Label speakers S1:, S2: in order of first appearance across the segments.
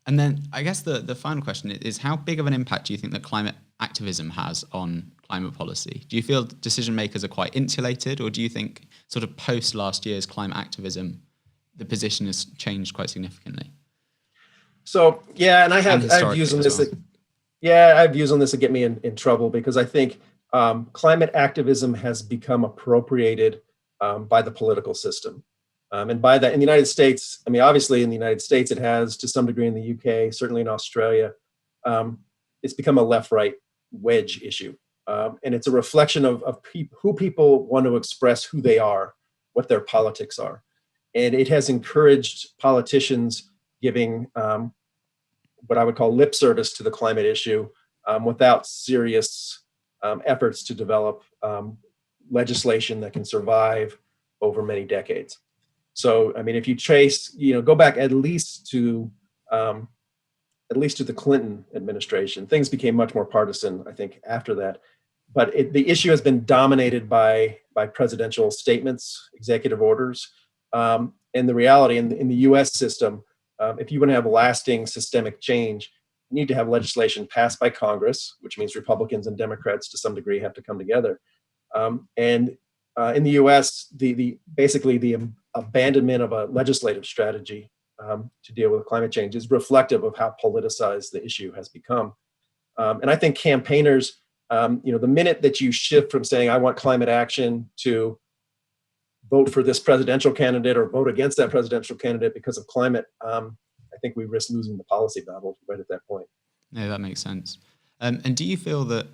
S1: And then I guess the final question is, how big of an impact do you think that climate activism has on climate policy? Do you feel decision makers are quite insulated, or do you think sort of post last year's climate activism, the position has changed quite significantly?
S2: So, yeah, and I have views on this. I have views on this that get me in trouble, because I think climate activism has become appropriated by the political system. And by that, in the United States, I mean, obviously in the United States, it has to some degree in the UK, certainly in Australia. It's become a left-right wedge issue. And it's a reflection of who people want to express who they are, what their politics are. And it has encouraged politicians giving what I would call lip service to the climate issue without serious efforts to develop legislation that can survive over many decades. So, I mean, if you go back at least to the Clinton administration, things became much more partisan, I think, after that. But the issue has been dominated by presidential statements, executive orders, and the reality in the U.S. system. If you want to have lasting systemic change, you need to have legislation passed by Congress, which means Republicans and Democrats to some degree have to come together. And in the U.S., basically the abandonment of a legislative strategy to deal with climate change is reflective of how politicized the issue has become. And I think campaigners, the minute that you shift from saying I want climate action to vote for this presidential candidate or vote against that presidential candidate because of climate, I think we risk losing the policy battle right at that point.
S1: No, that makes sense. And do you feel that,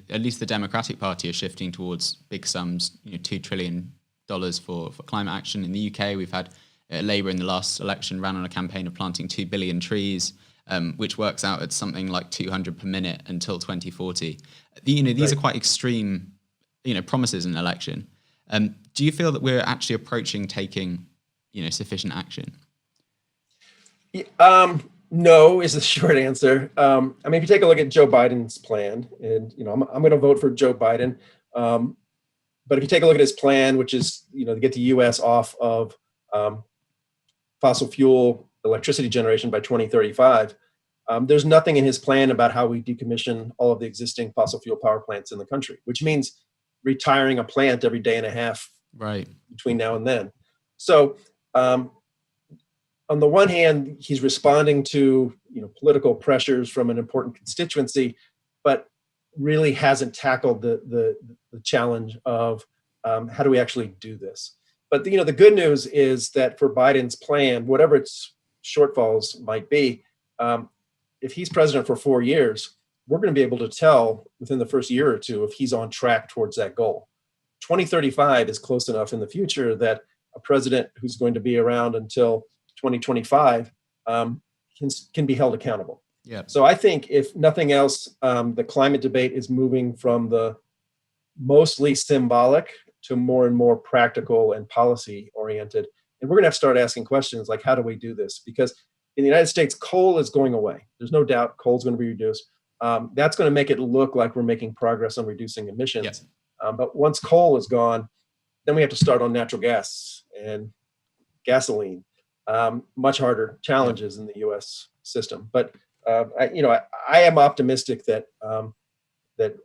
S1: at least the Democratic Party is shifting towards big sums, $2 trillion for climate action? In the UK, we've had Labour in the last election ran on a campaign of planting 2 billion trees, which works out at something like 200 per minute until 2040. These are quite extreme, promises in an election. Do you feel that we're actually approaching taking, sufficient action?
S2: No is the short answer. I mean, if you take a look at Joe Biden's plan, and I'm going to vote for Joe Biden. But if you take a look at his plan, which is to get the U.S. off of fossil fuel electricity generation by 2035, there's nothing in his plan about how we decommission all of the existing fossil fuel power plants in the country, which means retiring a plant every day and a half between now and then. So on the one hand, he's responding to political pressures from an important constituency, but really hasn't tackled the challenge of how do we actually do this. But the good news is that for Biden's plan, whatever its shortfalls might be, if he's president for 4 years, we're going to be able to tell within the first year or two if he's on track towards that goal. 2035 is close enough in the future that a president who's going to be around until 2025 can be held accountable.
S1: Yeah.
S2: So I think if nothing else, the climate debate is moving from the mostly symbolic to more and more practical and policy oriented. And we're going to have to start asking questions like, how do we do this? Because in the United States, coal is going away. There's no doubt coal's going to be reduced. That's going to make it look like we're making progress on reducing emissions.
S1: Yes.
S2: But once coal is gone, then we have to start on natural gas and gasoline. Much harder challenges in the U.S. system. But I am optimistic that that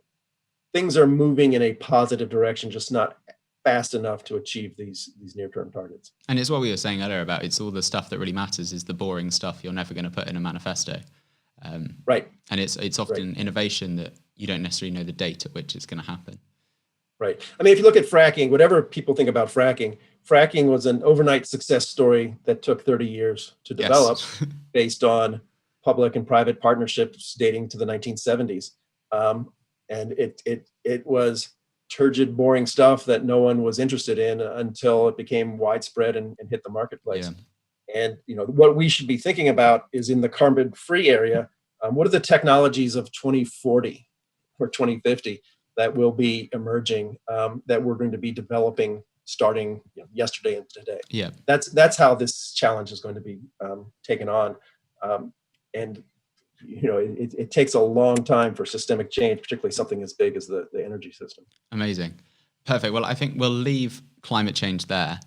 S2: things are moving in a positive direction, just not fast enough to achieve these near-term targets.
S1: And it's what we were saying earlier about it's all the stuff that really matters is the boring stuff you're never going to put in a manifesto.
S2: Right.
S1: And it's often innovation that you don't necessarily know the date at which it's going to happen.
S2: Right. I mean, if you look at fracking, whatever people think about fracking was an overnight success story that took 30 years to develop based on public and private partnerships dating to the 1970s. And it was turgid, boring stuff that no one was interested in until it became widespread and hit the marketplace. Yeah. And what we should be thinking about is in the carbon-free area, what are the technologies of 2040 or 2050 that will be emerging, that we're going to be developing starting yesterday and today.
S1: Yeah,
S2: that's how this challenge is going to be taken on, and it takes a long time for systemic change, particularly something as big as the energy system.
S1: Amazing, perfect. Well, I think we'll leave climate change there.